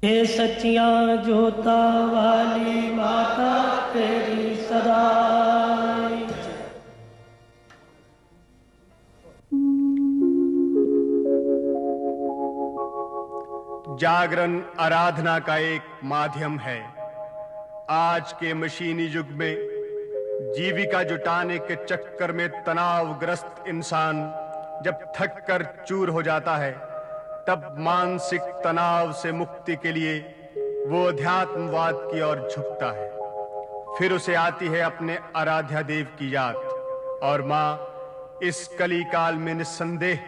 हे सच्चियां जोता वाली माता तेरी सदा जागरण आराधना का एक माध्यम है। आज के मशीनी युग में जीविका जुटाने के चक्कर में तनावग्रस्त इंसान जब थक कर चूर हो जाता है, तब मानसिक तनाव से मुक्ति के लिए वो अध्यात्मवाद की ओर झुकता है। फिर उसे आती है अपने आराध्या देव की याद, और मां इस कली काल में निस्संदेह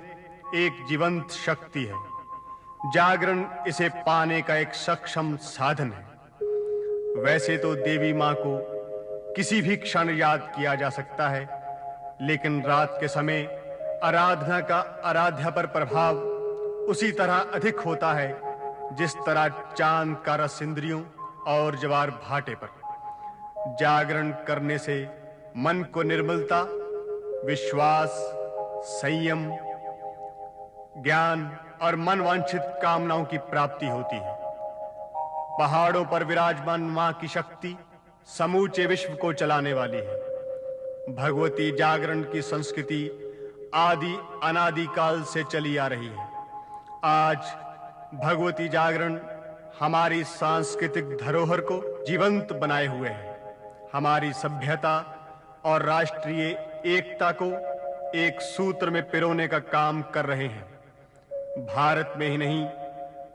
एक जीवंत शक्ति है। जागरण इसे पाने का एक सक्षम साधन है। वैसे तो देवी मां को किसी भी क्षण याद किया जा सकता है, लेकिन रात के समय आराधना का आराध्या पर प्रभाव उसी तरह अधिक होता है जिस तरह चांद का रस इंद्रियों और ज्वार भाटे पर। जागरण करने से मन को निर्मलता, विश्वास, संयम, ज्ञान और मनवांछित कामनाओं की प्राप्ति होती है। पहाड़ों पर विराजमान मां की शक्ति समूचे विश्व को चलाने वाली है। भगवती जागरण की संस्कृति आदि अनादि काल से चली आ रही है। आज भगवती जागरण हमारी सांस्कृतिक धरोहर को जीवंत बनाए हुए है। हमारी सभ्यता और राष्ट्रीय एकता को एक सूत्र में पिरोने का काम कर रहे हैं। भारत में ही नहीं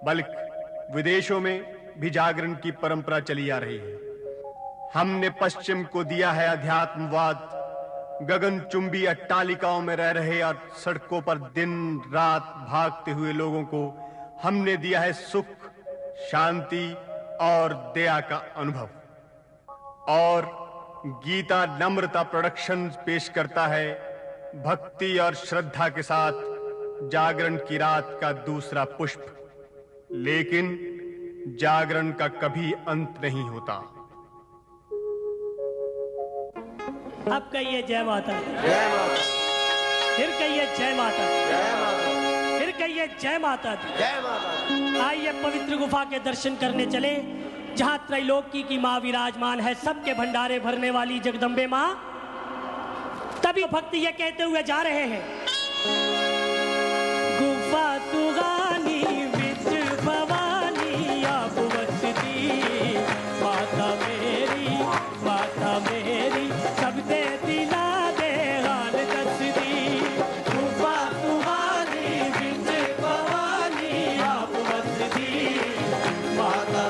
बल्कि विदेशों में भी जागरण की परंपरा चली आ रही है। हमने पश्चिम को दिया है अध्यात्मवाद। गगनचुंबी अट्टालिकाओं में रह रहे और सड़कों पर दिन रात भागते हुए लोगों को हमने दिया है सुख, शांति और दया का अनुभव। और गीता नम्रता प्रोडक्शन पेश करता है भक्ति और श्रद्धा के साथ जागरण की रात का दूसरा पुष्प। लेकिन जागरण का कभी अंत नहीं होता। अब कहिए जय माता दी। जय माता। फिर कहिए जय माता दी। जय माता। फिर कहिए जय माता दी। जय माता। आइए पवित्र गुफा के दर्शन करने चले, जहां त्रैलोकी की मां विराजमान है, सबके भंडारे भरने वाली जगदम्बे मां। तभी भक्ति ये कहते हुए जा रहे हैं, गुफा सुगानी विच भवानी आप वसती, माता मेरी सब दे दिला दे हाल दसदी। गुफा सुगानी विच भवानी आप वसती, माता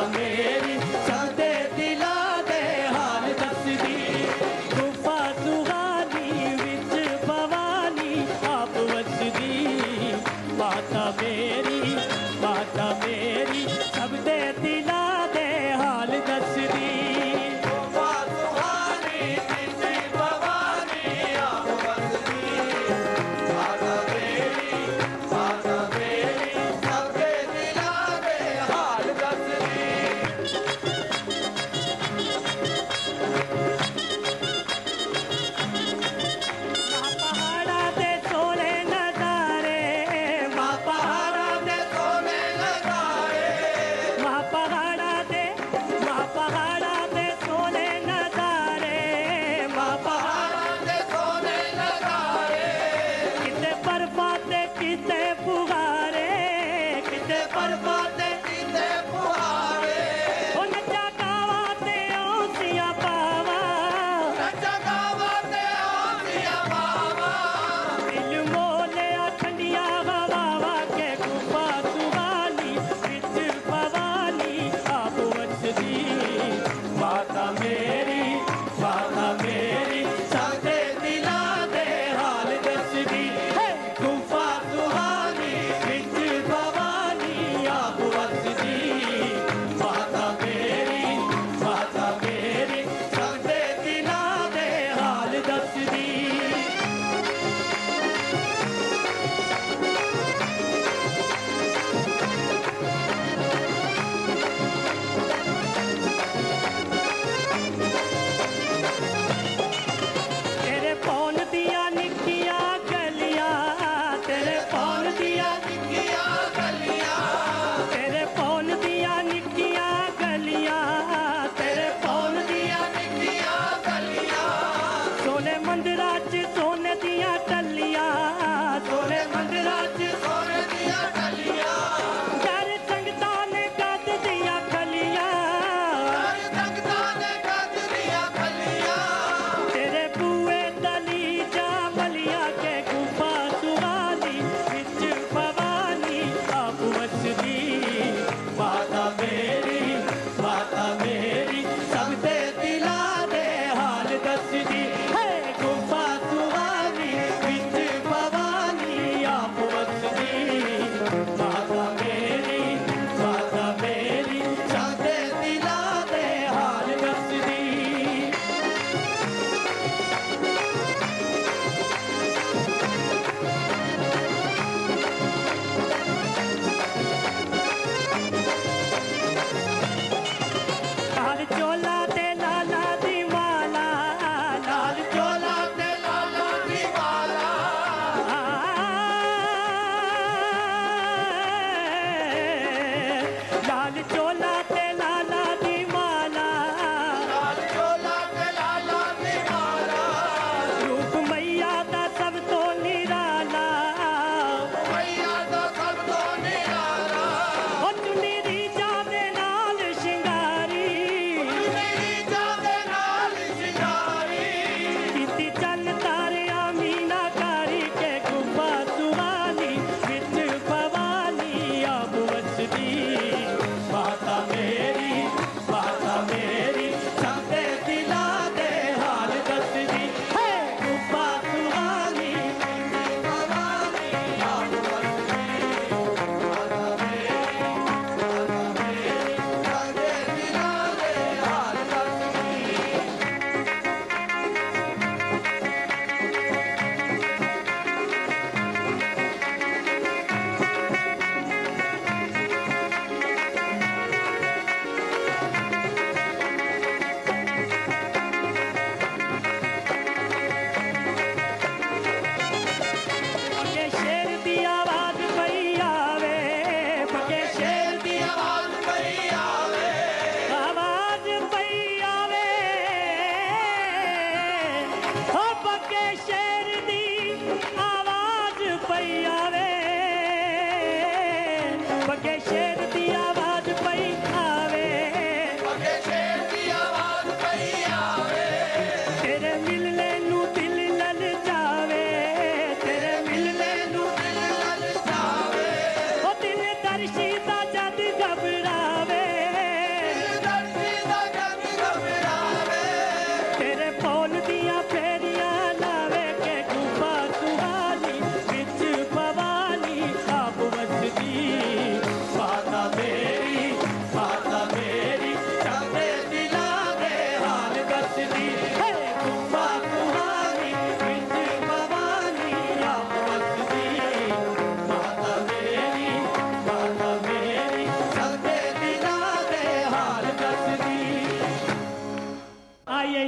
मेरी सब दे दिला दे हाल दसदी। गुफा सुगानी विच भवानी आप वसदी,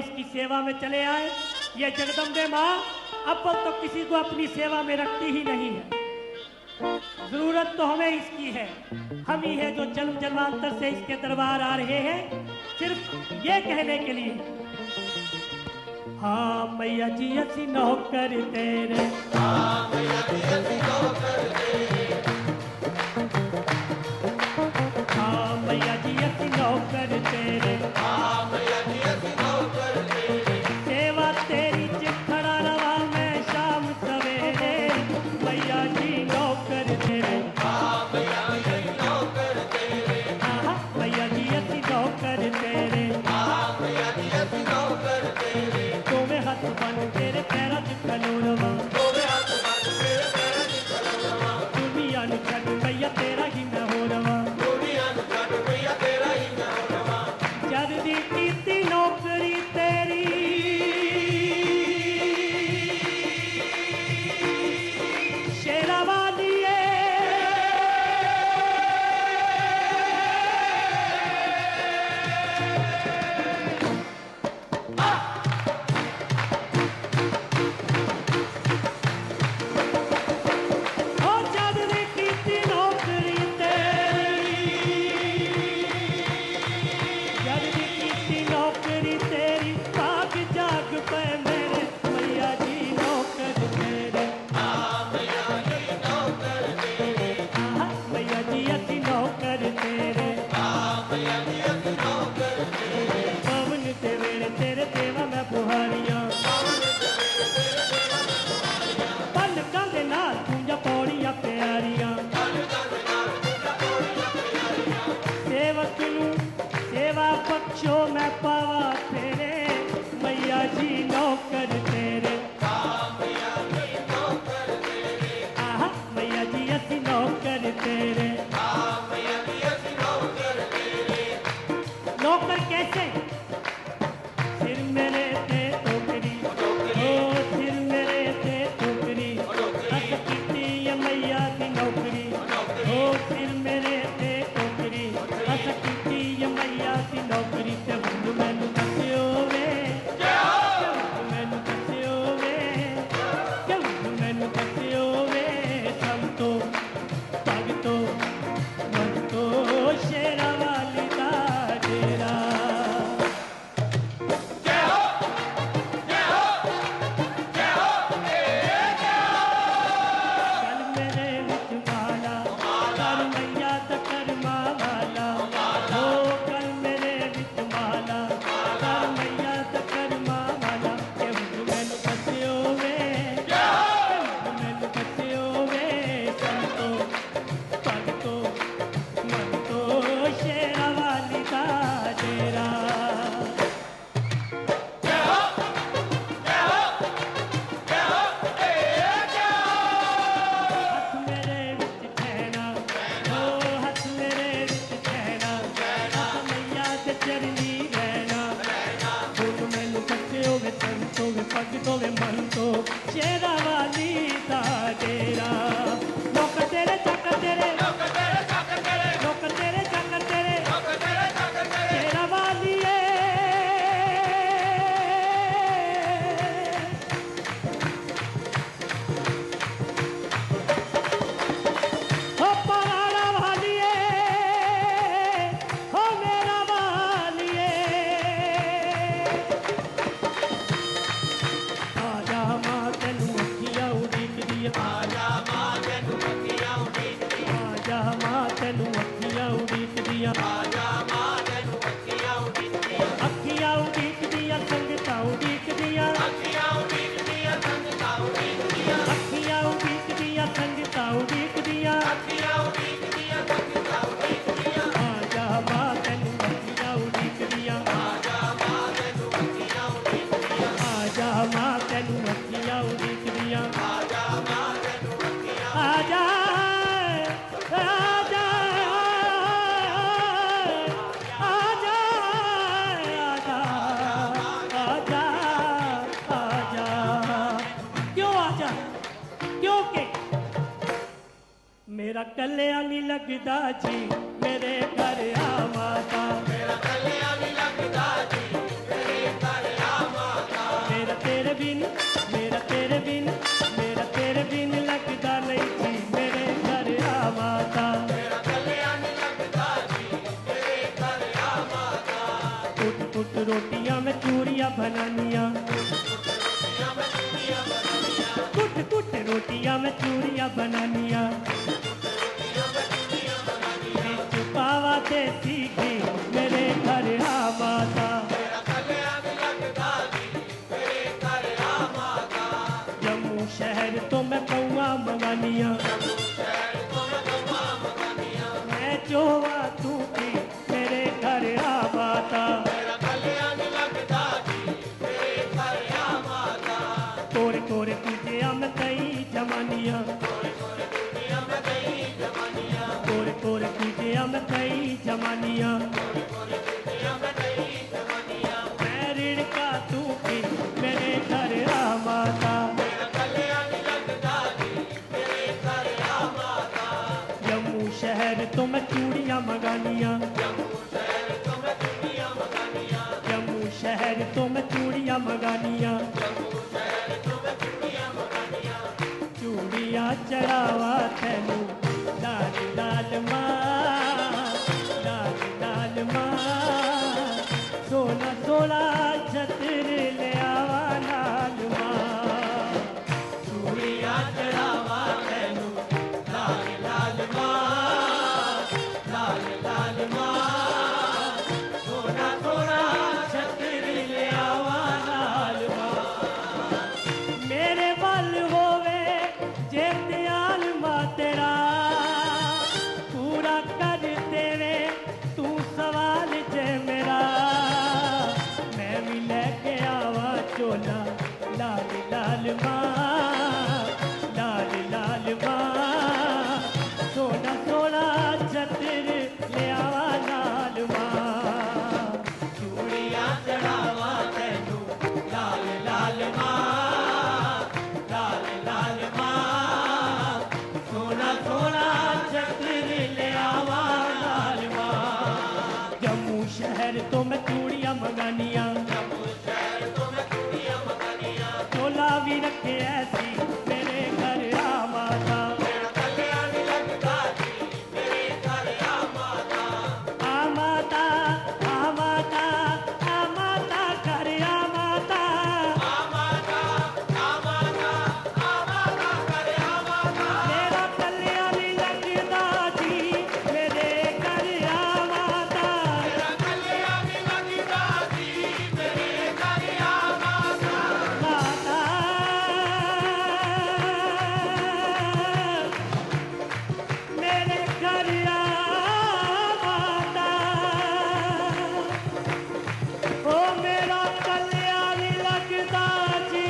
इसकी सेवा में चले आए। ये जगदम्बे माँ अब तो किसी को अपनी सेवा में रखती ही नहीं है। जरूरत तो हमें इसकी है। हम ही है जो जन्म जन्मांतर से इसके दरबार आ रहे हैं सिर्फ ये कहने के लिए, हाँ मैया जी असी नौकर तेरे, हाँ मैया जी असी नौकर तेरे, हाँ मैया जी असी नौकर तेरे, हाँ मैया जी असी नौकर तेरे, सेवा तेरी चिखड़ा रवा मैं शाम सवेरे, मैया जी नौकर तेरे, हाँ मैया जी असी नौकर तेरे, हाँ मैया जी असी नौकर तेरे, हाँ मैया जी असी नौकर तेरे, तुम्हें हाथ बन तेरे पैरा च कलोरवा, तोरे हाथ बन तेरे पैर च कलोरवा, दुनिया नु छड़ मैया तेरा ही मैं हो रवा, दुनिया नु छड़ मैया तेरा ही मैं हो रवा, जद दी कीती नौकरी तेरी शेरा वालिए, ओ जद दी कीती नौकरी तेरी, जद दी कीती नौकरी तेरी, भाग जाग पे मेरे मैया जी नौकर तेरे, हाँ मैया जी नौकर तेरे, आहा मैया जी असी नौकर तेरे, हाँ मैया जी असी नौकर तेरे, पवन ते वेड़े तेरे देवा मैं बुहारियां, पलकां दे नाल पूंजा पौड़ियां प्यारियां, सेवक नूं सेवा बख्शो मैं पावा तेरे, मैया जी नौकर तेरे, हाँ मैया जी नौकर तेरे, आहा मैया जी असी नौकर तेरे, हाँ मैया जी असी नौकर तेरे, नौकर कैसे सिर मेरे ते टोकरी, ओ सिर मेरे ते टोकरी, अस कीती ये मैया दी नौकरी, ओ सिर मेरे ते टोकरी, अस कीती ये मैया दी नौकरी, ते हुण मैनू दस्सिओ वे, ते हुण मैनू दस्सिओ वे, ते हुण मैनू दस्सिओ वे, संतो भगतो भगतो शेरा वाली दा डेरा। कल मेरे विच माला कर मैया दा करमा वाला, ओ कल मेरे विच माला कर मैया दा करमा वाला, के हुण मैनू दस्सिओ वे, के हुण मैनू दस्सिओ वे, संतो भगतो भगतो शेरा वाली दा डेरा। हथ मेरे विच ठहना, ओ हथ मेरे विच ठहना, हथ मैया दे चरनी रहना, हुण मैनू दस्सिओ वे संतो वे भगतो वे मनतो शेरा वाली दा डेरा। नौकर तेरे चाकर तेरे, नौकर तेरे चाकर तेरे, नौकर तेरे चाकर तेरे, नौकर तेरे चाकर तेरे, शेरा वालिए, हो पराड़ा वालिए, हो मेरा वालिए, आजा मां तैनू अखियां उड़ीकदियां, आजा मां तैनू अखियां उड़ीकदियां, आजा मां तैनू अखियां उड़ीकदियां, आजा मां तैनू अखियां उड़ीकदियां, अखियां उड़ीकदियां संगतां उड़ीकदियां, अखियां उड़ीकदियां संगतां उड़ीकदियां, अखियां उड़ीकदियां संगतां उड़ीकदियां, अखियां उड़ीकदियां संगतां उड़ीकदियां, आजा मां तैनू अखियां उड़ीकदियां, आजा मां तैनू अखियां उड़ीकदियां, आजा मां तैनू अखियां उड़ीकदियां, आजा मां तैनू अखियां, आजा आजा आजा आजा आजा आजा, क्यों आजा, क्योंकि मेरा कल्याण नहीं लगदा जी मेरे घर आ माता, मेरा कल्याण नहीं लगदा जी मेरे घर आ रोटियां में चूरियां बनानिया, कुट कुट रोटियां में चूरियां बनानिया, बिच पावा देसी घी मेरे घर आ माता, जम्मू शहर तो मैं पौआ मंगानिया, मैं जोवा तू भी मेरे घर आ माता, तोरे तोरे तुझे हम कई जमानिया, तोरे तोरे तुझे हम कई जमानिया, मैं ऋण का तू भी मेरे घर आ माता, जम्मू शहर तो मैं चूड़ियां मंगानिया, जम्मू शहर तो मैं चूड़ियां मंगानिया, चूड़ियां चढ़ावा तेनू लाल लाल मां, लाल लाल मां, सोना सोना छत्र ले आवा लाल मां, चूड़ियां चढ़ावा तेनू लाल लाल मां, लाल लाल मां, सोना सोना छत्र ले आवा लाल मां, मेरे बल होवे जे दयाल मां तेरा, पूरा कर देवे तू सवाल जे मेरा, मैं भी लेके आवा चोला लाल लाल मां, लाल लाल मां, सोना सोना छत्र ले आवा लाल मां, चूड़ियां चढ़ावा तेनू लाल लाल मां, लाल लाल मां, सोना सोना छत्र ले आवा लाल मां, जम्मू शहर तो मैं चूड़ियां मंगानिया, चोला भी रखे ऐसी मेरे घर आ माता, आ माता, आ माता, आ माता घर आ माता, मेरा कल्याणी लगदा जी मेरे घर आ माता, माता मेरे घर आ माता, ओ मेरा कल्याणी लगदा जी,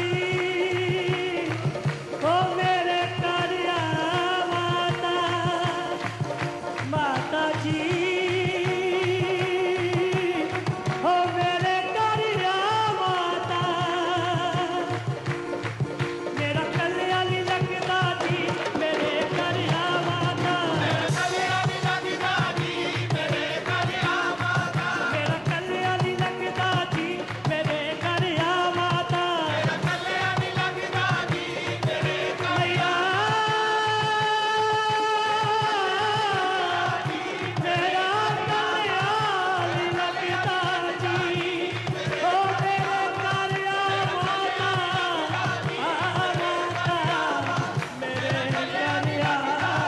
ओ मेरे घर आ माता, माता जी, ओ मेरे घर आ माता, मेरा कल्याणी लगदा जी मेरे घर आ माता, मेरा कल्याणी लगदा जी मेरे घर आ माता, मैया मेरा कल्याणी लगदा जी, ओ मेरे घर आ माता, मेरे घर आ माता,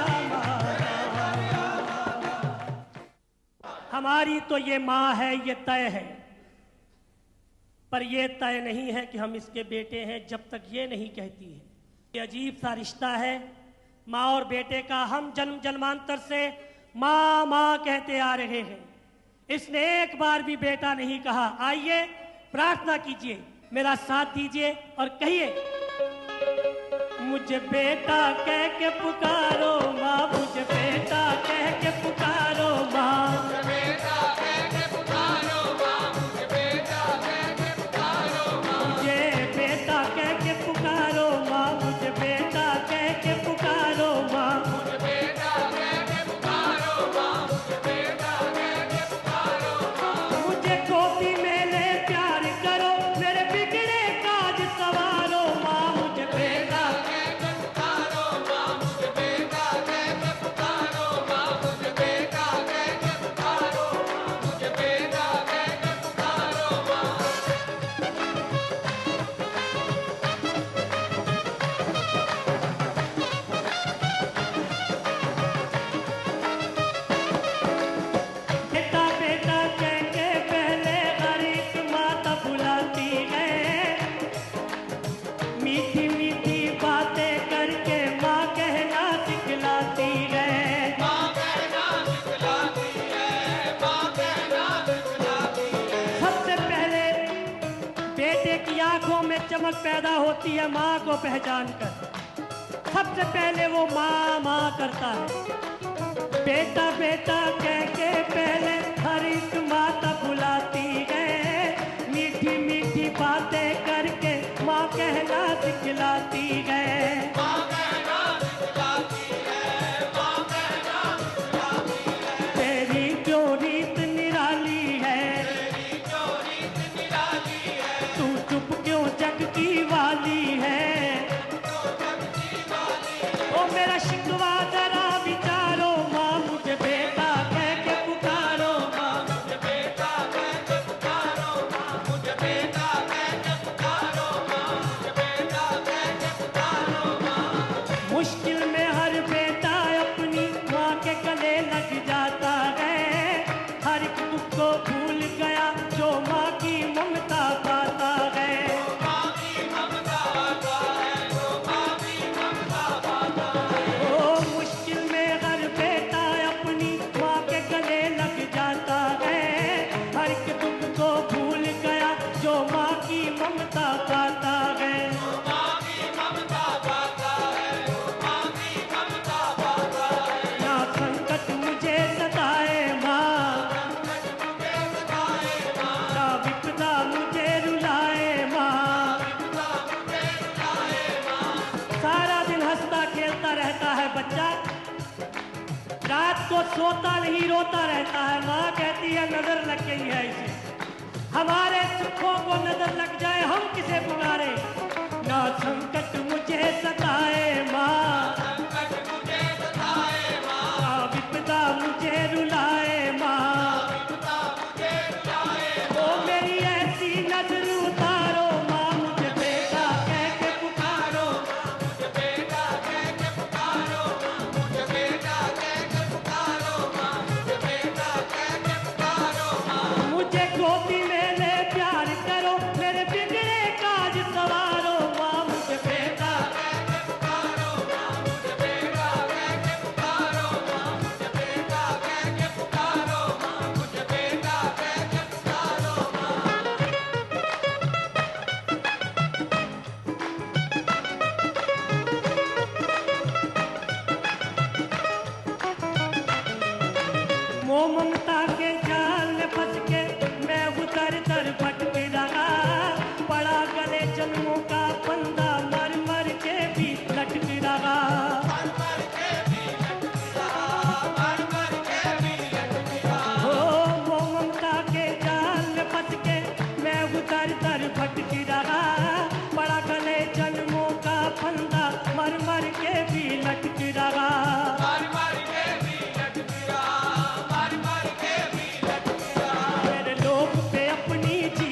हमारी तो ये माँ है, ये तय है, पर ये तय नहीं है कि हम इसके बेटे हैं जब तक ये नहीं कहती है। ये अजीब सा रिश्ता है माँ और बेटे का, हम जन्म जन्मांतर से माँ माँ कहते आ रहे हैं, इसने एक बार भी बेटा नहीं कहा। आइए प्रार्थना कीजिए, मेरा साथ दीजिए और कहिए, मुझे बेटा कह के पुकारो माँ, मुझे बेटा कह के पुकारो माँ, मुझे बेटा कह के पुकारो माँ, मुझे बेटा कह के पुकारो माँ, मुझे बेटा कह के पुकारो माँ, मुझे बेटा कह के पुकारो माँ, मुझे बेटा कह के पुकारो माँ, मुझे बेटा कह के पुकारो माँ, मुझे गोदी में ले प्यार करो, मेरे बिगड़े काज सवारो माँ, मुझे बेटा कह के पुकारो माँ, मुझे बेटा कह के पुकारो माँ, मुझे बेटा कह के पुकारो आंखों में चमक पैदा होती है माँ को पहचान कर। सबसे पहले वो माँ माँ करता है। बेटा बेटा कह के पहले हर एक माता बुलाती है। मीठी मीठी बातें करके माँ कहना सिखलाती है। तेरी जो रीत निराली है, तू चुप क्यों जग की वाली है। ओ मेरा शिकवा जरा विचारो माँ, मुझे बेटा कह के पुकारो माँ, मुझे बेटा कह के पुकारो माँ, मुझे बेटा कह के पुकारो माँ, मुझे बेटा कह के पुकारो माँ। मुश्किल में हर बेटा अपनी माँ के गले लग जाता है। हर एक दुख को भूल गया जो माँ की ममता पाता है। ममता पाता है, माँ की ममता पाता है, माँ की ममता पाता है। ना संकट मुझे सताए माँ, ना विपदा मुझे रुलाए माँ। सारा दिन हंसता खेलता रहता है बच्चा, रात को सोता नहीं रोता रहता है। माँ कहती है नजर लग गई है इसे, हमारे सुखों को नजर लग जाए हम किसे पुकारे। ना संकट मुझे सताए माँ, ना विपदा मुझे रुलाए माँ। ओ मेरी ऐसी नजर उतारो माँ, मुझे बेटा कह के पुकारो, मुझे बेटा कह के पुकारो, मुझे बेटा कह के पुकारो माँ, मुझे बेटा कह के पुकारो माँ। मुझे गोदी में प्यार करो, मेरे बिगड़े काज सवारो माँ, मुझे बेटा कह के पुकारो माँ, मुझे बेटा कह के पुकारो माँ, मुझे बेटा कह के पुकारो माँ, मुझे बेटा कह के पुकारो माँ। मोह ममता के जाल में फंस के मैं उतर तर भटक रहा। पड़ा गले जन्मों का फंदा, मर मर के भी लटक रहा। हो मोह ममता के जाल में फंस के मैं उतर तर भटक रहा। पड़ा गले जन्मों का फंदा, मर मर के भी लटक रहा। मेरे लोग पे अपनी जी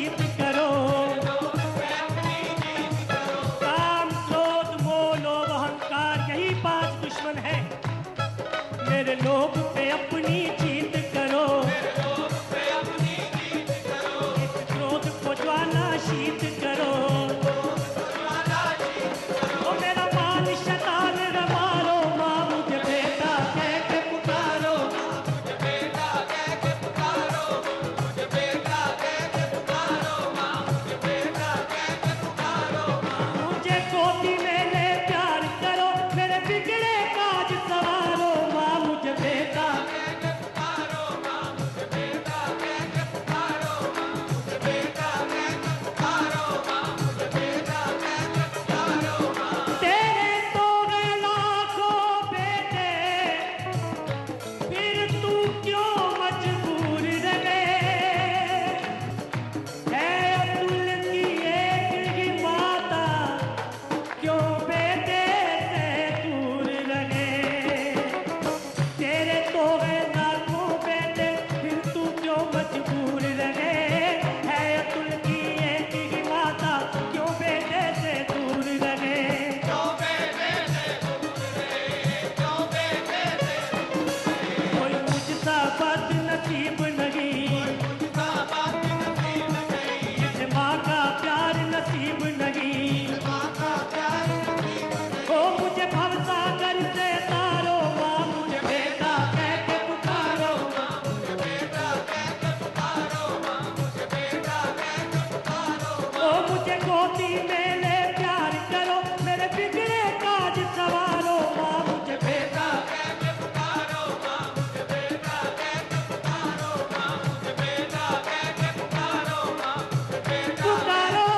गोदी में ले प्यार करो, मेरे बिगड़े काज सवारो, माँ मुझे बेटा कह के पुकारो माँ, मुझे बेटा कह के पुकारो माँ, मुझे बेटा कह के पुकारो माँ, मुझे बेटा पुकारो,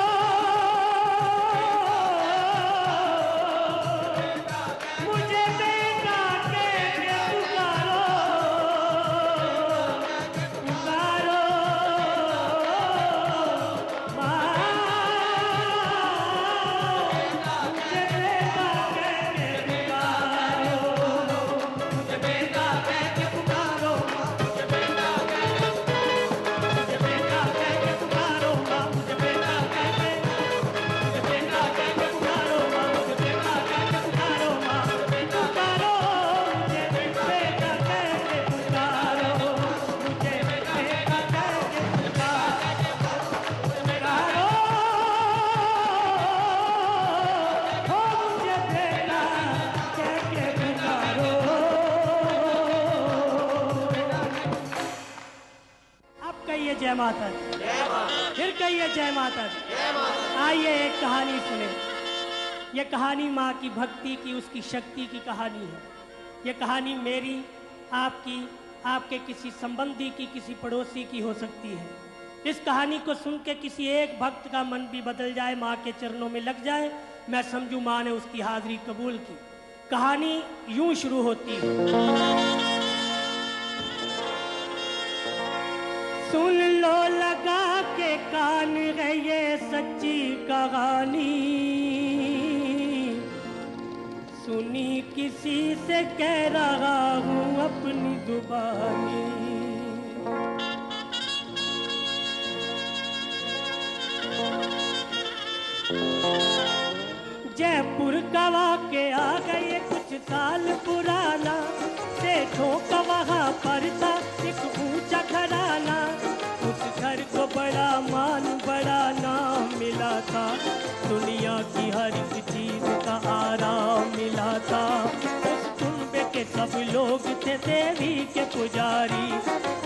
मुझे बेटा कह के पुकारो, पुकारो माँ, मुझे बेटा कह के पुकारो, मुझे बेटा कह के पुकारो माँ, मुझे बेटा कह के पुकारो माँ, मुझे बेटा कह के पुकारो माँ, मुझे बेटा कह के पुकारो माँ, पुकारो, मुझे बेटा कह के पुकारो, मुझे बेटा कह के पुकारो, हो मुझे बेटा कह के पुकारो। अब कहिए जय माता दी, फिर कहिए जय माता दी। आइए एक कहानी सुने। ये कहानी माँ की भक्ति की, उसकी शक्ति की कहानी है। ये कहानी मेरी, आपकी, आपके किसी संबंधी की, किसी पड़ोसी की हो सकती है। इस कहानी को सुन के किसी एक भक्त का मन भी बदल जाए, माँ के चरणों में लग जाए, मैं समझू माँ ने उसकी हाजिरी कबूल की। कहानी यूं शुरू होती है। सुन लो लगा के कान है ये सच्ची कहानी, सुनी किसी से कह रहा हूँ अपनी जुबानी। जयपुर का वाकया गए कुछ साल पुराना, देखो का वहाँ पर था एक ऊंचा घराना, उस घर को बड़ा मान बड़ा नाम मिला था, दुनिया की हर एक चीज का आराम मिला था। उस कुंबे के सब लोग थे देवी के पुजारी,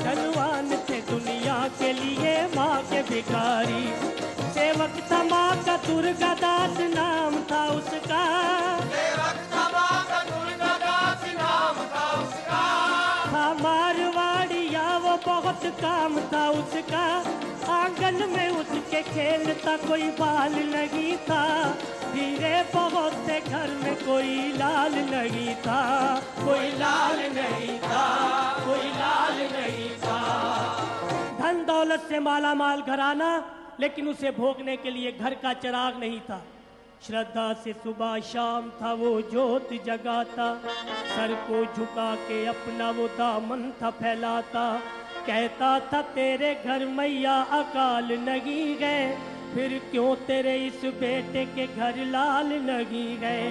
धनवान थे दुनिया के लिए माँ के भिखारी। सेवक था माँ का दुर्गा दास नाम था उसका, सेवक सभा का दुर्गा दास नाम था उसका, था मारवाड़िया वो बहुत काम था उसका। आंगन में उसके खेलता कोई बाल नहीं था, हीरे बहुत से घर में कोई लाल नहीं था, कोई लाल नहीं था, कोई लाल नहीं था। धन दौलत से माला माल घराना, लेकिन उसे भोगने के लिए घर का चिराग नहीं था। श्रद्धा से सुबह शाम था वो जोत जगाता, सर को झुका के अपना वो दामन था फैलाता। कहता था तेरे घर मैया अकाल नहीं गए, फिर क्यों तेरे इस बेटे के घर लाल नहीं गए।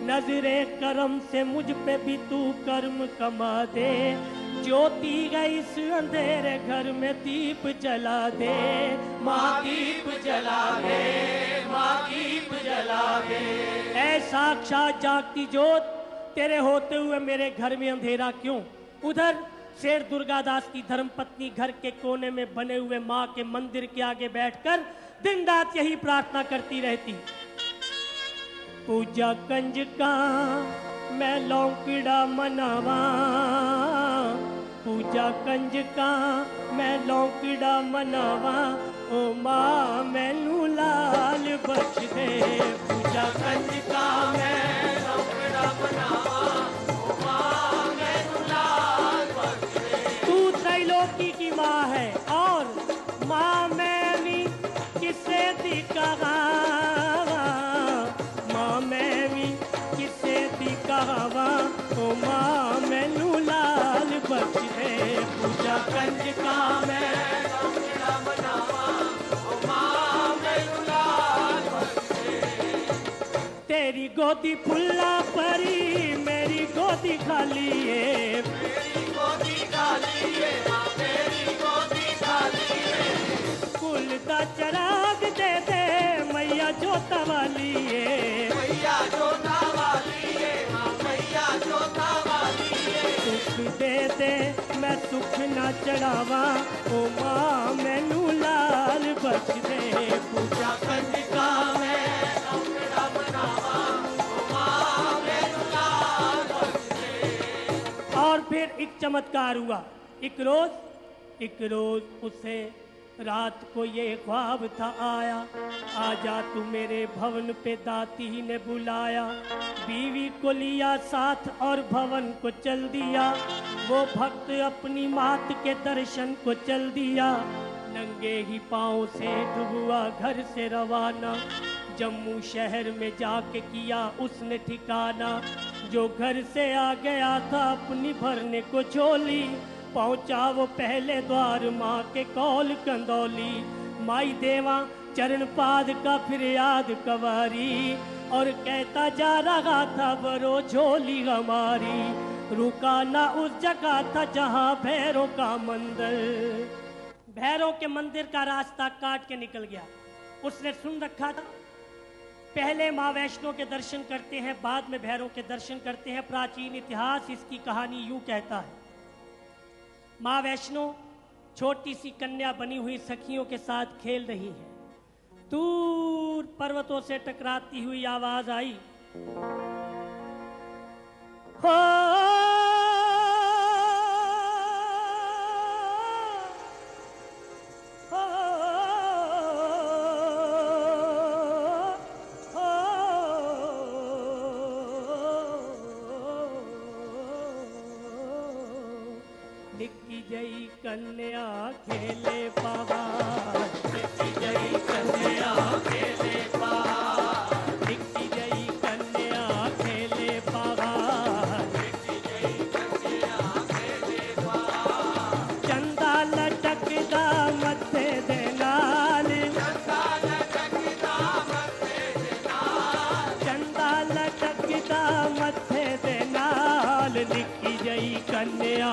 नजरे करम से मुझ पे भी तू कर्म कमा दे, ज्योति गई इस अंधेरे घर में दीप जला दे, माँ दीप जला दे, माँ दीप जला दे। ऐ साक्षात जागती जोत, तेरे होते हुए मेरे घर में अंधेरा क्यों। उधर शेर दुर्गादास की धर्मपत्नी घर के कोने में बने हुए माँ के मंदिर के आगे बैठकर दिन रात यही प्रार्थना करती रहती। पूजा कंजका मैं लौंकड़ा मनावा, पूजा कंजका मैं लौंकड़ा मनावा, ओ माँ मैनू लाल बख्श दे। पूजा कंजका मैं लौकड़ा बनावा, ओ माँ मैनू लाल बख्श दे। तू त्रैलोकी की माँ है और माँ मैंने किसे दी कहा, माँ मैंने किसे दी कहा, ओ माँ मैनू लाल बख्श दे। पूजा कंजका मैं लौकड़ा बनावा, ओ माँ मैनू लाल बख्श दे। तेरी गोदी फुल्ला परी मेरी गोदी खाली है, मेरी गोदी खाली है माँ, मेरी गोदी खाली है। कुल दा चराग दे दे मैया जोता वाली है, मैया जोता वाली है माँ, मैया जोता वाली है। सुख दे दे मैं सुख ना चढ़ावा, ओ माँ मैनू लाल बख्श दे। पूजा कंजका मैं चमत्कार हुआ। एक रोज उसे रात को ये ख्वाब था आया, आजा तू मेरे भवन पे दाती ने बुलाया। बीवी को लिया साथ और भवन को चल दिया, वो भक्त अपनी मात के दर्शन को चल दिया। नंगे ही पाँव से हुआ घर से रवाना, जम्मू शहर में जाके किया उसने ठिकाना। जो घर से आ गया था अपनी भरने को झोली, पहुंचा वो पहले द्वार माँ के कौल कंदौली। माई देवा चरण पाद का फिर याद कवारी, और कहता जा रहा था बरो झोली हमारी। रुका ना उस जगह था जहाँ भैरव का मंदिर, भैरव के मंदिर का रास्ता काट के निकल गया। उसने सुन रखा था पहले माँ वैष्णो के दर्शन करते हैं, बाद में भैरव के दर्शन करते हैं। प्राचीन इतिहास इसकी कहानी यूं कहता है, माँ वैष्णो छोटी सी कन्या बनी हुई सखियों के साथ खेल रही है। दूर पर्वतों से टकराती हुई आवाज आई, हो जई कन्या खेले पहाड़, जई कन्या खेले पहाड़, जई कन्या खेले पहाड़, जई कन्या खेले पहाड़। चंदा लटकदा मथे दे नाल, चंदा लटकदा मथे दे नाल, चंदा लटकदा मथे दे नाल। निक्की जई कन्या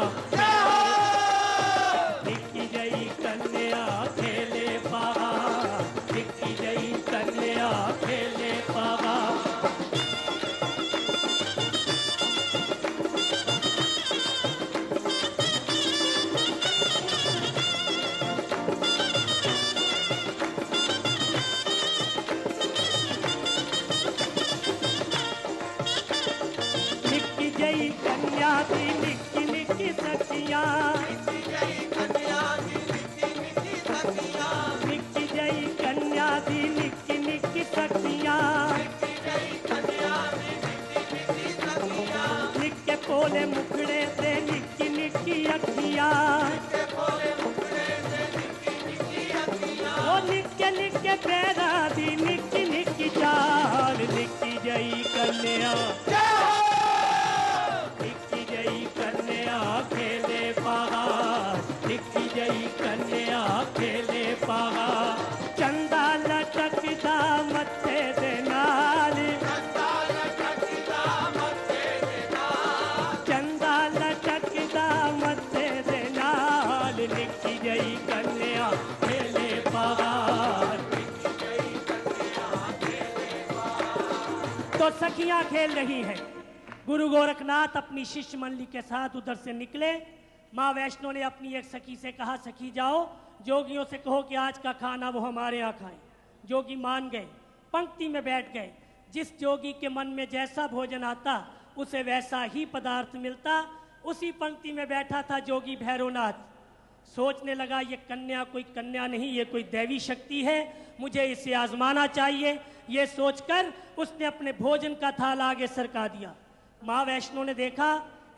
निक्की निक्की सखियां, निक्की जई कन्या दी निक्की निक्की सखियां, निक्की जई कन्या दी निक्की निक्की सखियां, निक्की जई कन्या दी निक्की निक्की सखियां। निक्के पोले मुखड़े से निक्की निक्की अखियां, निक्के पोले मुखड़े से निक्की निक्की अखियां। ओ निक्के निक्के पैरा दी निक्की निक्की चाल, निक्की जई कन्या खेले पहाड़, निक्की जई कन्या खेले पहाड़। चंदा लटकदा मथे दे नाल, चंदा लटकदा मथे दे नाल, चंदा लटकदा मथे दे नाल। निक्की जई कन्या खेले पहाड़, निक्की जई कन्या खेले पहाड़। तो सखियां खेल रही हैं। गुरु गोरखनाथ अपनी शिष्य मंडली के साथ उधर से निकले। माँ वैष्णो ने अपनी एक सखी से कहा, सखी जाओ जोगियों से कहो कि आज का खाना वो हमारे यहाँ खाएं। जोगी मान गए, पंक्ति में बैठ गए। जिस जोगी के मन में जैसा भोजन आता उसे वैसा ही पदार्थ मिलता। उसी पंक्ति में बैठा था जोगी भैरवनाथ। सोचने लगा ये कन्या कोई कन्या नहीं, ये कोई दैवी शक्ति है, मुझे इसे आजमाना चाहिए। ये सोचकर उसने अपने भोजन का थाल आगे सरका दिया। माँ वैष्णो ने देखा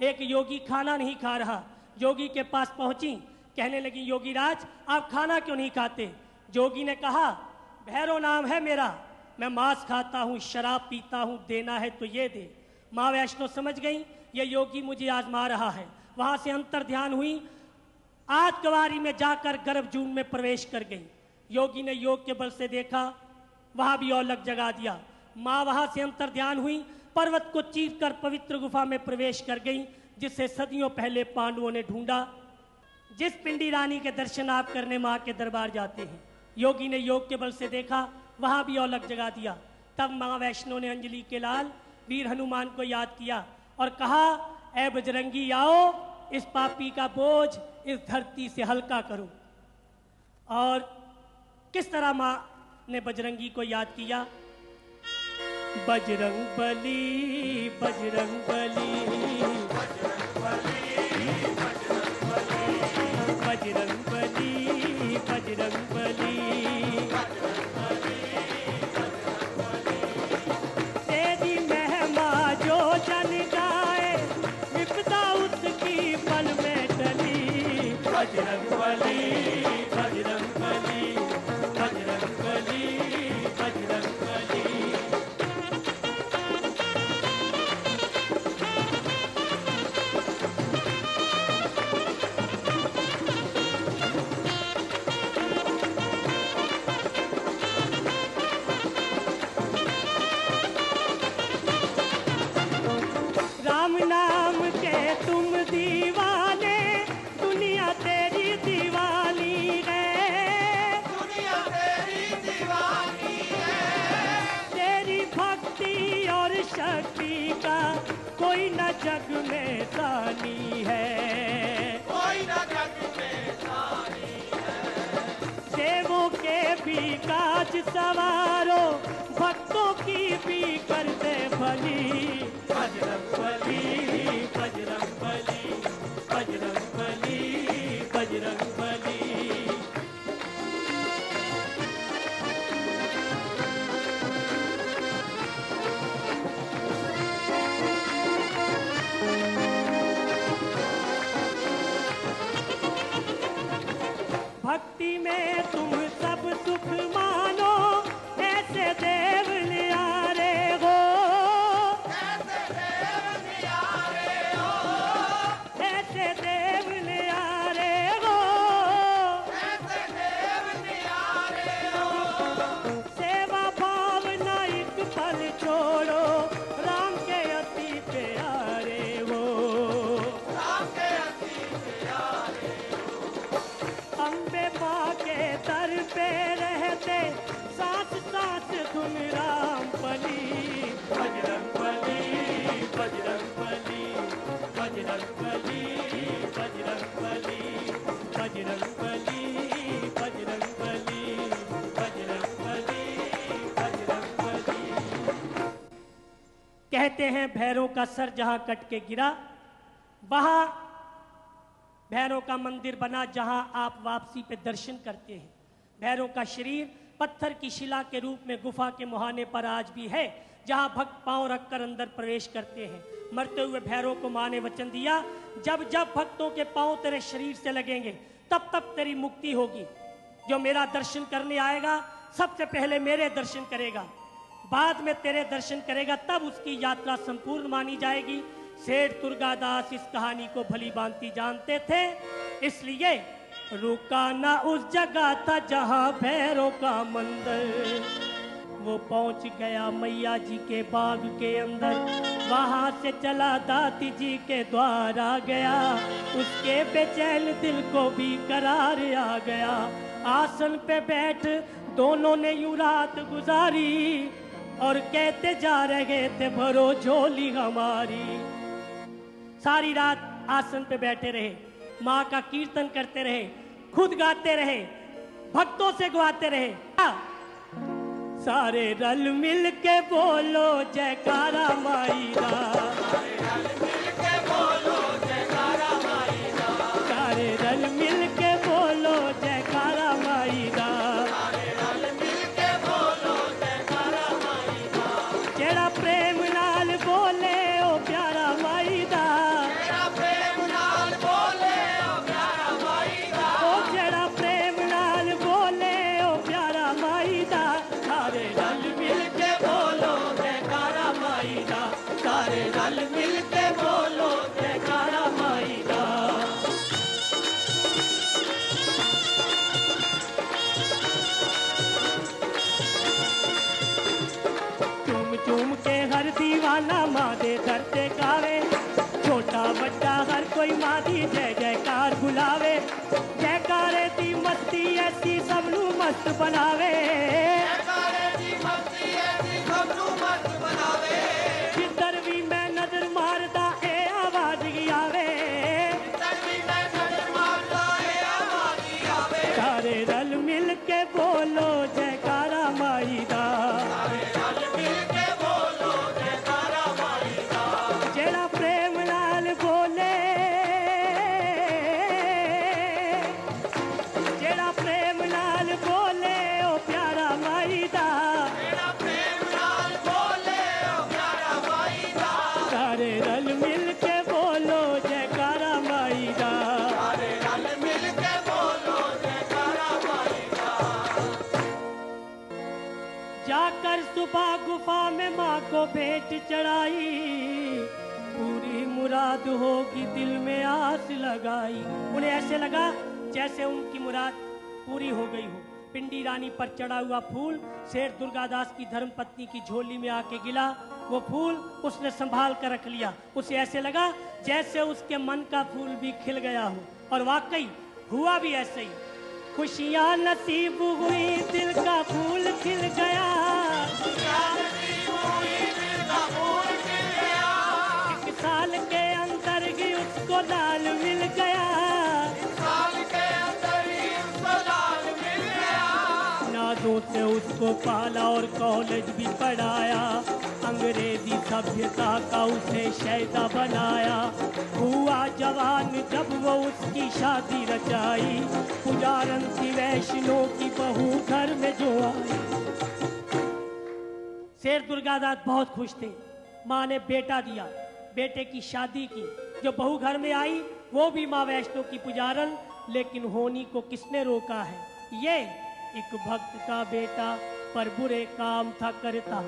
एक योगी खाना नहीं खा रहा। जोगी के पास पहुंची, कहने लगी, योगी राज आप खाना क्यों नहीं खाते? जोगी ने कहा, भैरव नाम है मेरा, मैं मांस खाता हूँ, शराब पीता हूँ, देना है तो ये दे। माँ वैष्णो समझ गई ये योगी मुझे आजमा रहा है। वहां से अंतर ध्यान हुई, आज कवारी में जाकर गर्भजून में प्रवेश कर गई। योगी ने योग के बल से देखा, वहां भी औलक जगा दिया। माँ वहां से अंतर ध्यान हुई, पर्वत को चीरकर पवित्र गुफा में प्रवेश कर गई, जिसे सदियों पहले पांडवों ने ढूंढा। जिस पिंडी रानी के दर्शन आप करने माँ के दरबार जाते हैं, योगी ने योग के बल से देखा, वहां भी औलक जगा दिया। तब माँ वैष्णो ने अंजलि के लाल वीर हनुमान को याद किया और कहा, ऐ बजरंगी आओ, इस पापी का बोझ इस धरती से हल्का करो। और किस तरह माँ ने बजरंगी को याद किया, बजरंग बली बजरंग बली बजरंग बली का कोई न जग में सानी है, कोई न जग में सानी है। देवों के भी काज सवारो, भक्तों की भी कर दे भली। बजरंग बली, बजरंग बली, बजरंग बली, बजरंग बली। भक्ति में तुम सब सुख मानो, ऐसे देव न्यारे हो, ऐसे देव न्यारे हो, ऐसे देव न्यारे हो, ऐसे देव न्यारे हो। सेवा भावना एक पल छोड़ो, राम के अति प्यारे हो, राम के अति प्यारे हो। अम्बे माँ के दर पे रहते, सांस सांस धुन राम बली। बजरंग बली, बजरंग बली, बजरंग बली, बजरंग बली, बजरंग बली, बजरंग बली, बजरंग बली, बजरंग बली। कहते हैं भैरव का सर जहां कट के गिरा, वहां भैरव का मंदिर बना जहां आप वापसी पे दर्शन करते हैं। भैरव का शरीर पत्थर की शिला के रूप में गुफा के मुहाने पर आज भी है, जहां भक्त पांव रखकर अंदर प्रवेश करते हैं। मरते हुए भैरव को मां ने वचन दिया, जब जब भक्तों के पांव तेरे शरीर से लगेंगे तब तब तेरी मुक्ति होगी। जो मेरा दर्शन करने आएगा सबसे पहले मेरे दर्शन करेगा, बाद में तेरे दर्शन करेगा, तब उसकी यात्रा संपूर्ण मानी जाएगी। सेठ दुर्गादास इस कहानी को भली भांति जानते थे, इसलिए रुका ना उस जगह था जहां भैरव का मंदिर। वो पहुंच गया मैया जी के बाग के अंदर, वहां से चला दाती जी के द्वार आ गया। उसके बेचैन दिल को भी करार आ गया। आसन पे बैठ दोनों ने यूं रात गुजारी, और कहते जा रहे थे भरो झोली हमारी। सारी रात आसन पे बैठे रहे, माँ का कीर्तन करते रहे, खुद गाते रहे, भक्तों से गवाते रहे। सारे रल मिल के बोलो जयकारा माई दा, सारे रल मिल के बोलो जयकारा माई दा, सारे रल मिल के बोलो जयकारा माई दा, सारे रल मिल के बोलो जयकारा माई दा। जेड़ा प्रेम नाल बोले ओ प्यारा माई दा, तेरा प्रेम नाल बोले ओ प्यारा माई दा, ओ जेड़ा प्रेम नाल बोले ओ प्यारा माई दा। सारे रल मिल के बोलो जयकारा माई दा, सारे रल मिल के बोलो जयकारा माई दा। चूम चूम के हर दीवाना माँ दे दर ते गावे, छोटा बड़ा हर कोई माँ दी जय जयकार बुलावे। जयकारे दी मस्ती ऐसी सबनू मस्त बनावे, जयकारे दी मस्ती ऐसी सबनू मस्त बनावे। जिधर भी मैं नजर मारदा ए आवाज ही आवे, तभी मैं नजर मारता है आवाज ही आवे। सारे रल मिल के बोलो जयकारा माई दा, सारे रल मिल के बोलो जयकारा माई दा, जेड़ा प्रेम नाल बोले, जेड़ा प्रेम नाल बोले ओ प्यारा माई दा। तेरा प्रेम नाल बोले ओ प्यारा माई दा, सारे रल मिल के बोलो जयकारा माई दा। सारे रल मिल के बोलो जयकारा माई दा। जाकर सुबह गुफा में माँ को भेंट चढ़ाई, पूरी मुराद होगी दिल में आस लगाई। उन्हें ऐसे लगा जैसे उनकी मुराद पूरी हो गई हो। पिंडी रानी पर चढ़ा हुआ फूल सेठ दुर्गादास की धर्मपत्नी की झोली में आके गिला। वो फूल उसने संभाल कर रख लिया। उसे ऐसे लगा जैसे उसके मन का फूल भी खिल गया हो, और वाकई हुआ भी ऐसे ही। खुशियाँ नसीब हुई, दिल का फूल खिल गया। खुशियाँ नसीब हुई, दिल का फूल खिल गया। आवाज़ों से उसको पाला और कॉलेज भी पढ़ाया। अंग्रेजी सभ्यता का उसे शैदा बनाया। हुआ जवान जब वो उसकी शादी रचाई। पुजारन थी वैष्णो की बहू घर में जो आई। शेर दुर्गादास बहुत खुश थे। माँ ने बेटा दिया, बेटे की शादी की। जो बहू घर में आई वो भी माँ वैष्णो की पुजारन, लेकिन होनी को किसने रोका है? ये एक भक्त का बेटा पर बुरे काम था करता।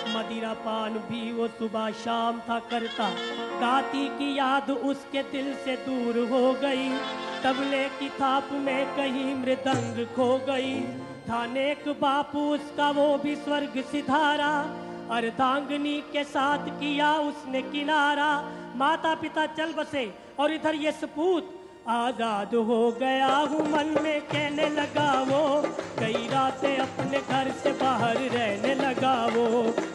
मदिरा पान भी वो सुबह शाम था करता। दाती की याद उसके दिल से दूर हो गई। तबले की थाप में कहीं मृदंग खो गई। था नेक बाप उसका वो भी स्वर्ग सिधारा। अर्धांगनी के साथ किया उसने किनारा। माता पिता चल बसे और इधर ये सपूत। आजाद हो गया हूँ मन में कहने लगा वो। कई रातें अपने घर से बाहर रहने लगा वो।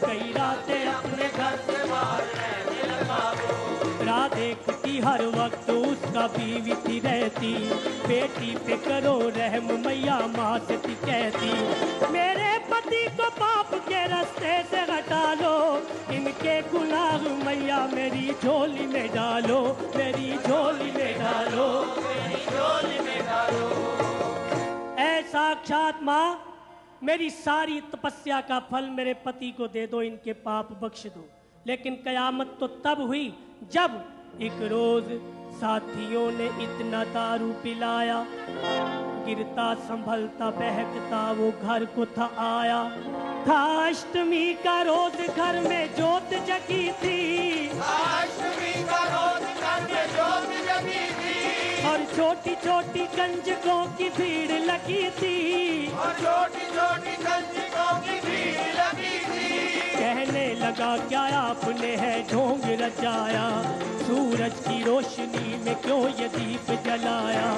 कई रातें अपने घर से बाहर रहने लगा वो। रात देखती हर वक्त उसका बीवी थी रहती। बेटी पे करो रहम मैया माँ से थी कहती। मेरे पति को पाप के रास्ते से हटा लो। इनके गुनाह मैया मेरी झोली में डालो। मेरी झोली में डालो। मेरी झोली में डालो। ऐ साक्षात माँ, मेरी सारी तपस्या का फल मेरे पति को दे दो, इनके पाप बख्श दो। लेकिन कयामत तो तब हुई जब एक रोज साथियों ने इतना दारू पिलाया। गिरता संभलता बहकता वो घर को था आया। था अष्टमी का रोज घर में जोत जगी थी। अष्टमी का रोज घर में जोत जगी थी। और छोटी छोटी कंजकों की भीड़ लगी थी। और छोटी छोटी कंजकों की भीड़ लगी थी। कहने लगा क्या आपने है ढोंग रचाया। सूरज की रोशनी में क्यों ये दीप जलाया।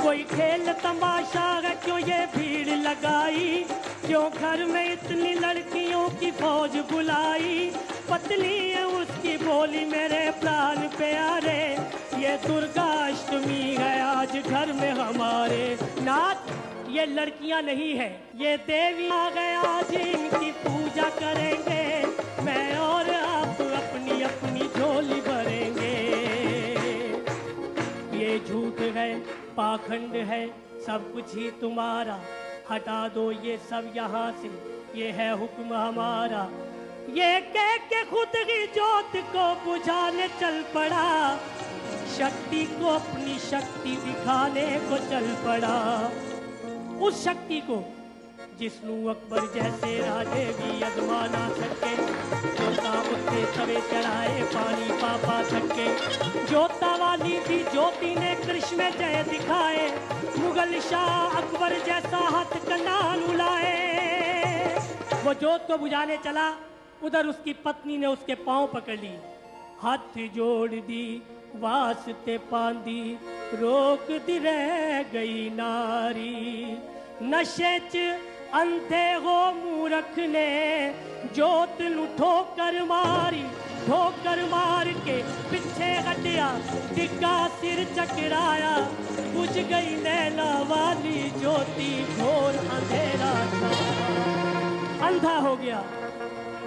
कोई खेल तमाशा है क्यों ये भीड़ लगाई। क्यों घर में इतनी लड़कियों की फौज बुलाई। पत्नी है उसकी बोली मेरे प्राण प्यारे। ये दुर्गा अष्टमी है आज घर में हमारे। नाथ ये लड़कियां नहीं है, ये देवी आ गए आज इनकी पूजा करेंगे। मैं और आप अपनी अपनी झोली भरेंगे। ये झूठ है पाखंड है सब कुछ ही तुम्हारा। हटा दो ये सब यहाँ से, ये है हुक्म हमारा। ये कह के खुद ही ज्योत को बुझाने चल पड़ा। शक्ति को अपनी शक्ति दिखाने को चल पड़ा। उस शक्ति को जिष्णु अकबर जैसे राजे भी अजमा ना सके। जोता उठे तवे चढ़ाए पानी पापा सके। जोता वाली भी ज्योति ने कृष्ण में जय दिखाए। मुगल शाह अकबर जैसा हाथ कनान उलाए। वो जोत को बुझाने चला, उधर उसकी पत्नी ने उसके पांव पकड़ ली। हाथ जोड़ दी वास्ते पांदी, रोक दी रह गई नारी। नशे च अंधे हो मूरख ने जोत नु ठोकर मारी। ठोकर मार के पीछे हटिया डिग्गा सिर चकराया। बुझ गई नैना वाली ज्योति घोर अंधेरा था। अंधा हो गया,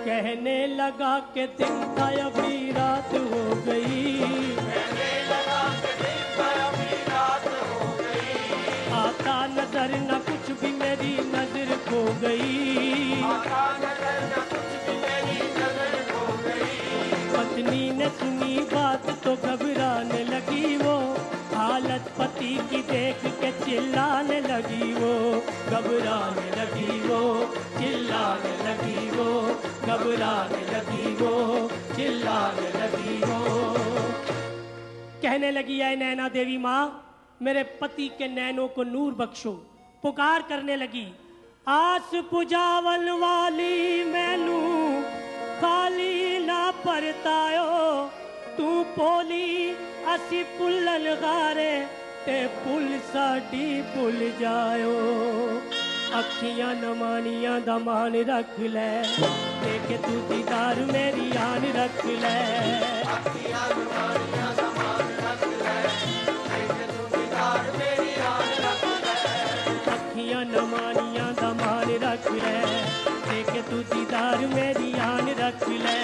कहने लगा कि दिन था अभी रात हो गई। कहने लगा कि दिन था अभी रात हो गई। आता नजर न कुछ भी मेरी नजर खो गई। आता नजर न कुछ भी मेरी नजर खो गई। पत्नी ने सुनी बात तो घबराने लगी वो। हालत पति की देख के चिल्लाने लगी वो। घबराने लगी वो, चिल्लाने लगी वो। घबराने लगी वो, चिल्लाने लगी वो। कहने लगी ऐ नैना देवी माँ, मेरे पति के नैनों को नूर बख्शो। पुकार करने लगी, आस पुजावल वाली मैनू खाली ना परतायो। तू पोली असी पुल्लन गारे ते पुल साडी भुल जायो। अखियां नमानियां दा मान रख ले, देखे तू दीदार मेरी आन रख ले। अखियां नमानियां दा मान रख ले, देखे तू दीदार मेरी आन रख ले। अखियां नमानियां दा मान रख ले, देखे तू दीदार मेरी आन रख ले।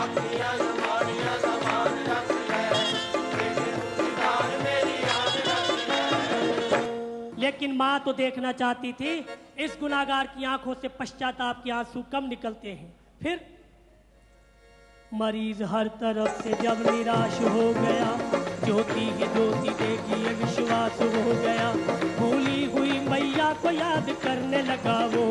अखियां माड़ियां समान रख ले, देखे तू दीदार मेरी आन रख ले। लेकिन माँ तो देखना चाहती थी इस गुनाहगार की आंखों से पश्चाताप के आंसू कम निकलते हैं। फिर मरीज हर तरफ से जब निराश हो गया, ज्योति ही ज्योति देगी ये विश्वास हो गया। भूली हुई मैया को याद करने लगा वो,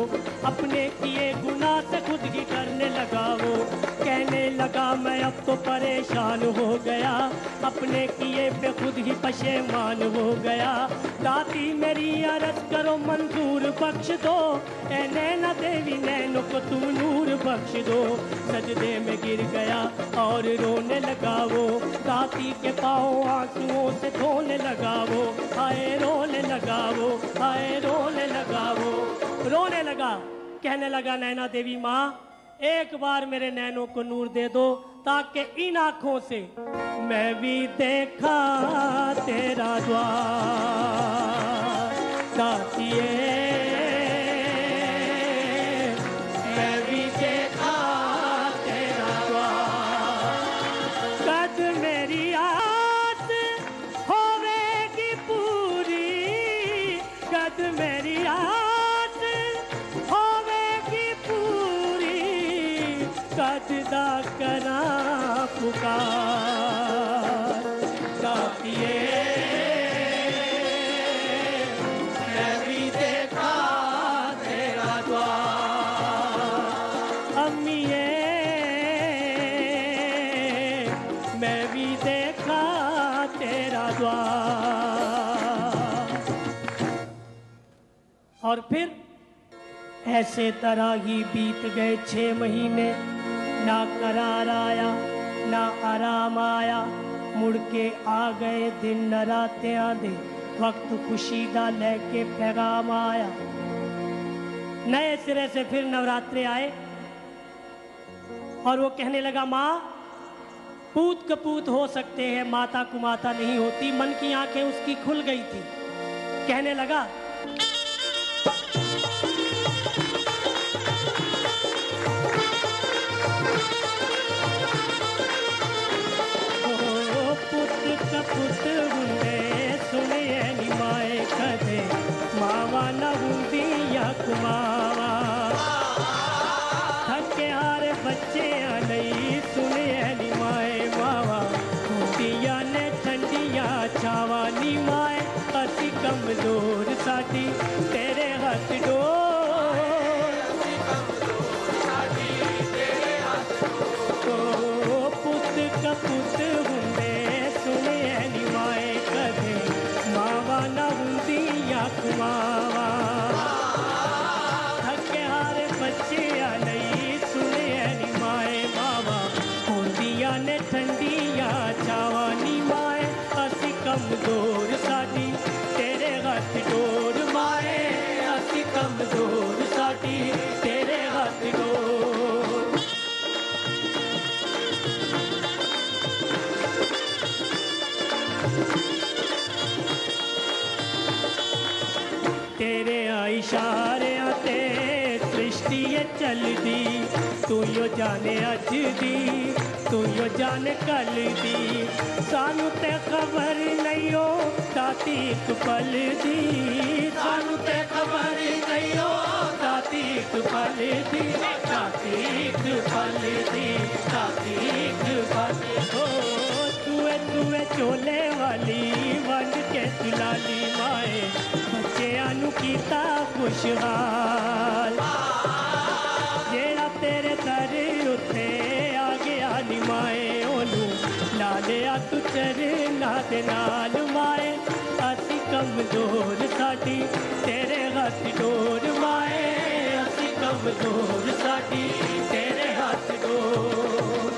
अपने किए गुनाह से खुद ही डरने लगा वो। कहने लगा मैं अब तो परेशान हो गया, अपने किए पे खुद ही पशेमान हो गया। दाती मेरी अरज करो मंजूर बख्श दो, ए नैना देवी नैनों को तू नूर बख्श दो। सजदे में गिर गया और रोने लगा वो, दाती के पाँव आंसुओं से धोने लगा वो। आए रोने लगा वो, आए रोने लगा वो, रोने लगा। कहने लगा नैना देवी माँ एक बार मेरे नैनों को नूर दे दो, ताकि इन आंखों से मैं भी देखा तेरा द्वार। दातिए मैं भी देखा तेरा द्वार, कद मेरी आस होवेगी पूरी, कद मेरी आस होवेगी पूरी, कद दा करा पुकार। दातिए मैं भी देखा तेरा द्वार, अम्मिए मैं भी देखा तेरा द्वार। और फिर ऐसे तरह ही बीत गए 6 महीने, ना करार आया ना आराम आया। मुड़ के आ गए दिन न रातें आंधे, वक्त खुशी दा लेके पैगाम आया। नए सिरे से फिर नवरात्रे आए और वो कहने लगा माँ पूत कपूत हो सकते हैं, माता कुमाता नहीं होती। मन की आंखें उसकी खुल गई थी। कहने लगा पुत हुंदे सुनिए नी माए कदे, मावा न हुंदी या कुमावा। थके हारे बच्चे नहीं सुनिए नी माए मावा, हुंदिया ने ठंडिया छावा। नी माए असी कमजोर साडी तेरे हथ डोर, पुत कपुत हुंदे सुनिए नी माए कदे, मावा न हुंदी या कुमावा। थके हारे बच्चे नहीं सुनिए नी माए मावा, हुंदिया ने ठंडिया छावा। नी माए असी कमजोर साडी तेरे हथ डोर, माए असी कमजोर साडी तेरे हथ डोर। तेरे इशारियां ते सृष्टि चलदी, तू यो जाने अज दी, तू यो जाने कल दी। सानू ते खबर नहीं हो दाती एक पल दी, सानू ते खबर नहीं हो दाती एक पल दी, दाती एक पल दी, दाती एक पल। हो तुए तुए चोले वाली वंड के दुलाली माए, बच्चियां नू कीता खुशहाल। जेड़ा तेरे दर उत्ते आ गया नी माए, ओनू ला लिया तू चरना दे नाल। माए असी कमजोर साडी तेरे हथ डोर, माए असी कमजोर साडी तेरे हथ डोर।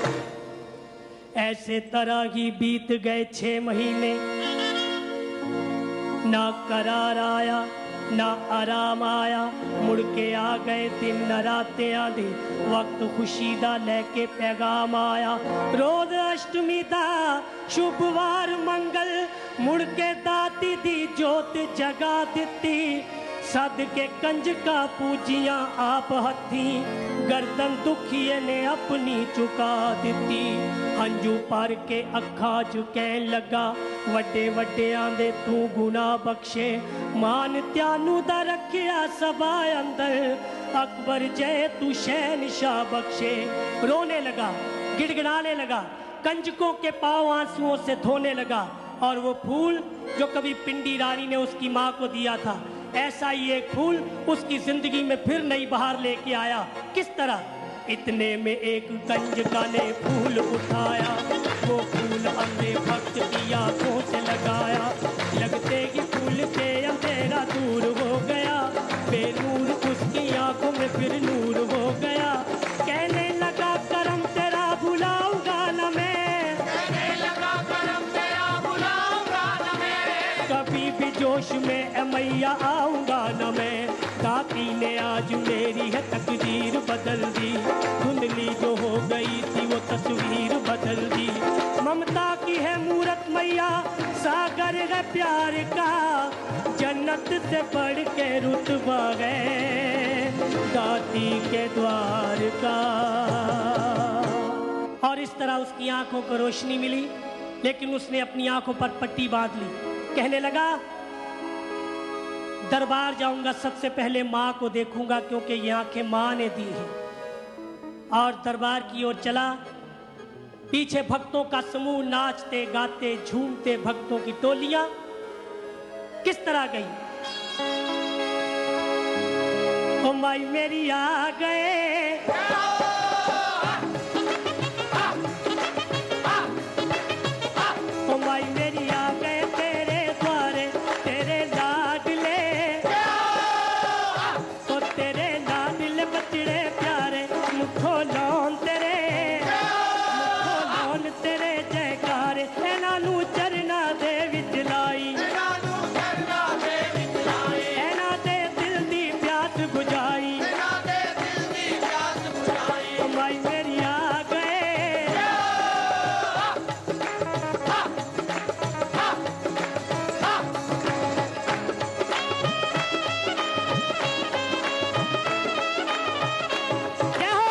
ऐसे तरह ही बीत गए 6 महीने, ना करार आया ना आराम आया। मुड़ के आ गए दिन न रातें आंधी, वक्त खुशी दा लेके पैगाम आया। रोज अष्टमी दा शुभवार मंगल, मुड़ के दाती दी जोत जगा दिती। सद के कंज का पूजिया आप हथी गर्दन दुखिए ने अपनी चुका दी हंजू पर के अखा झुके लगा वड्डे वड्डे आंदे तू गुना बख्शे मान त्यानू दा रखिया सभा अंदर अकबर जय तू शहनशाह बख्शे। रोने लगा, गिड़गिड़ाने लगा, कंजकों के पांव आंसुओं से धोने लगा और वो फूल जो कभी पिंडी रानी ने उसकी माँ को दिया था, ऐसा ही एक फूल उसकी जिंदगी में फिर नई बहार लेके आया। किस तरह? इतने में एक कंजका ने फूल उठाया, वो फूल अपने भक्त की आंखों से लगाया, लगते ही फूल के अंधेरा दूर हो गया, बेनूर उसकी आंखों में फिर नूर हो गया। कहने लगा करम तेरा भुलाऊंगा न मैं, कहने लगा करम तेरा भुलाऊंगा न मैं, कभी भी जोश में ए मैया आऊंगा न मैं। दाती ने आज मेरी है तकदीर बदल दी, धुंधली जो हो गई थी वो तस्वीर बदल दी। ममता की है मूरत मैया, सागर है प्यार का, जन्नत से बढ़ के रुतबा है दाती के द्वार का। और इस तरह उसकी आंखों को रोशनी मिली, लेकिन उसने अपनी आंखों पर पट्टी बांध ली। कहने लगा दरबार जाऊंगा, सबसे पहले माँ को देखूंगा क्योंकि ये आंखें माँ ने दी हैं। और दरबार की ओर चला, पीछे भक्तों का समूह नाचते गाते झूमते भक्तों की टोलियां किस तरह गई। ओ माई मेरी आ गए, ओ माई मेरी आ गए तेरे द्वारे, तेरे लाडले, तो तेरे लाडले बचड़े प्यारे, मुखो लौन तेरे, मुखो लौन तेरे जयकारे, एना नू चरना दे विच लाई, तेरा नू करना दे विचलाई, एना दे दिल दी प्यास बुझाई। तेरा दे दिल दी प्यास बुझाई। ओ माई मेरी आ गए, जय हो।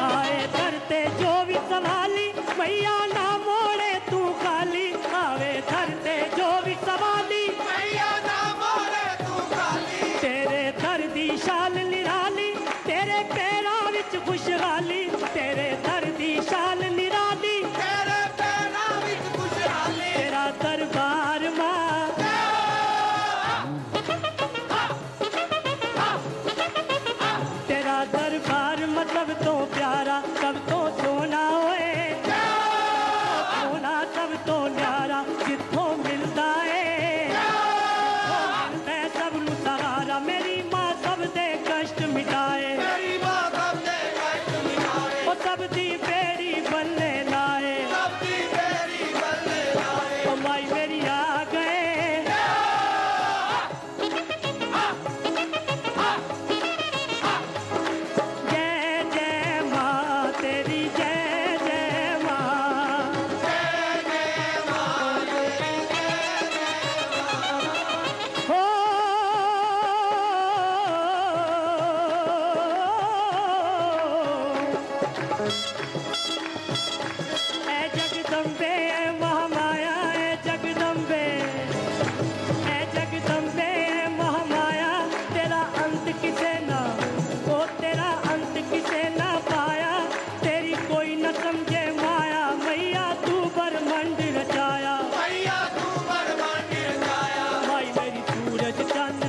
आए धरते जो भी संभाली मैया ना मोड़े तू खाली, आवे धरते जो भी संभाली मैया ना मोड़े तू खाली, तेरे दर दी शाल निराली, तेरे पैरां विच खुशहाली, तेरे दर दी शाल निराली, तेरे पैरां विच खुशहाली। तेरा दरबार मां, तेरा दरबार मतलब तो प्यारा, सब तो सोना होए, सोना सब तो न्यारा, जिथों मिलता है सब नू सहारा। मेरी माँ सब दे कष्ट मिटाए, तेरी माँ सब दे कष्ट मिटाए, ओ सब दी बेड़ी बनने लाए। सब दी तेरी बल्ले लाए। ओ माई मेरी आ गए, जय जय माँ तेरी, जय जय माँ, हो ए जगदम्बे ए महामाया, ए जगदम्बे, ए जगदम्बे ए महामाया, तेरा अंत किसे ना, ओ तेरा अंत किसे ना पाया, तेरी कोई न समझे माया, मैया तू ब्रह्मांड रचाया। मैया तू बरमांड रचाया। माई मेरी सूरज चांद